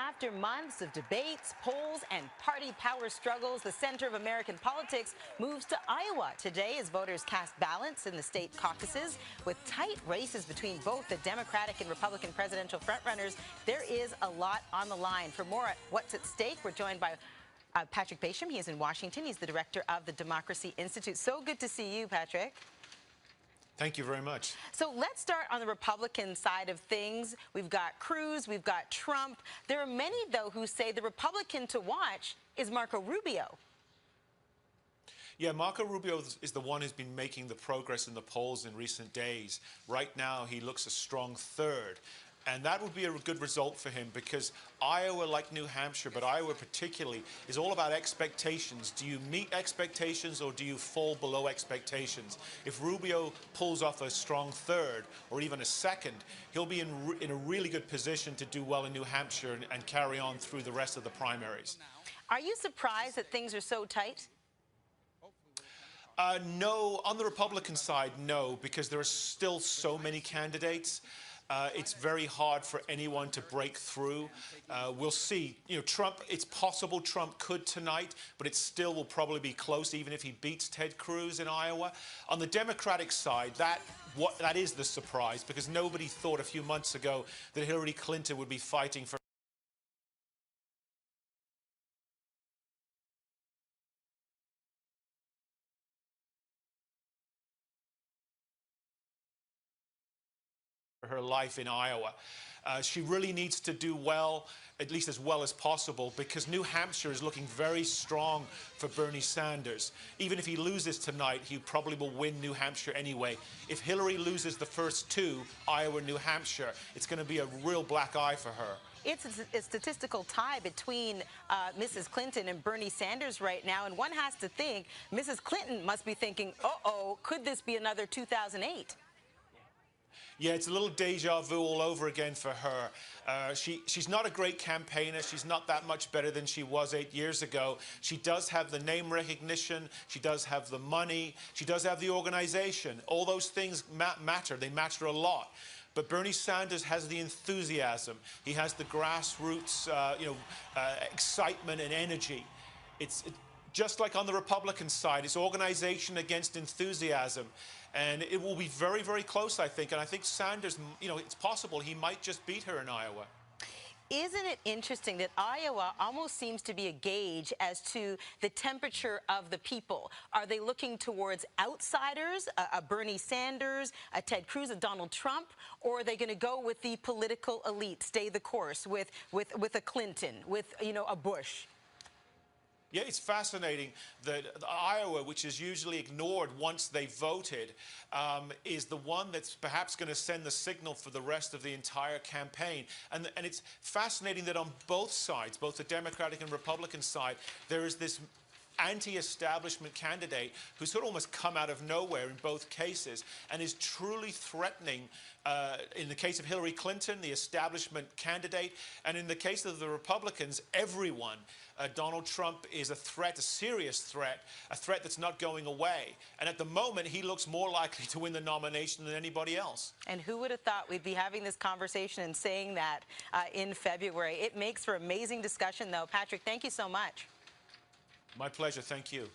After months of debates, polls, and party power struggles, the center of American politics moves to Iowa today as voters cast ballots in the state caucuses. With tight races between both the Democratic and Republican presidential frontrunners, there is a lot on the line. For more at what's at stake, we're joined by Patrick Basham. He is in Washington. He's the director of the Democracy Institute. So good to see you, Patrick. Thank you very much. So let's start on the Republican side of things. We've got Cruz, we've got Trump. There are many, though, who say the Republican to watch is Marco Rubio. Yeah, Marco Rubio is the one who's been making the progress in the polls in recent days. Right now, he looks a strong third. And that would be a good result for him because Iowa, like New Hampshire, but Iowa particularly, is all about expectations. Do you meet expectations or do you fall below expectations? If Rubio pulls off a strong third or even a second, he'll be in a really good position to do well in New Hampshire and carry on through the rest of the primaries. Are you surprised that things are so tight? No, on the Republican side, no, because there are still so many candidates. It's very hard for anyone to break through. We'll see. You know, Trump, it's possible Trump could tonight, but it still will probably be close, even if he beats Ted Cruz in Iowa. On the Democratic side, that is the surprise, because nobody thought a few months ago that Hillary Clinton would be fighting for her life in Iowa. She really needs to do well, at least as well as possible, because New Hampshire is looking very strong for Bernie Sanders. Even if he loses tonight, he probably will win New Hampshire anyway. If Hillary loses the first two, Iowa and New Hampshire, it's going to be a real black eye for her. It's a statistical tie between Mrs. Clinton and Bernie Sanders right now, and one has to think Mrs. Clinton must be thinking, uh-oh, could this be another 2008? Yeah, it's a little deja vu all over again for her. She's not a great campaigner. She's not that much better than she was 8 years ago. She does have the name recognition. She does have the money. She does have the organization. All those things matter. They matter a lot. But Bernie Sanders has the enthusiasm. He has the grassroots, excitement and energy. It's just like on the Republican side, it's organization against enthusiasm. And it will be very, very close, I think. And I think Sanders, it's possible he might just beat her in Iowa. Isn't it interesting that Iowa almost seems to be a gauge as to the temperature of the people? Are they looking towards outsiders, a Bernie Sanders, a Ted Cruz, a Donald Trump, or are they going to go with the political elite, stay the course with a Clinton, with, a Bush? Yeah, it's fascinating that Iowa, which is usually ignored once they voted, is the one that's perhaps going to send the signal for the rest of the entire campaign. And it's fascinating that on both sides, both the Democratic and Republican side, there is this anti-establishment candidate who's sort of almost come out of nowhere in both cases and is truly threatening, in the case of Hillary Clinton, the establishment candidate, and in the case of the Republicans, everyone. Donald Trump is a threat, a serious threat, a threat that's not going away. And at the moment, he looks more likely to win the nomination than anybody else. And who would have thought we'd be having this conversation and saying that in February? It makes for amazing discussion, though. Patrick, thank you so much. My pleasure. Thank you.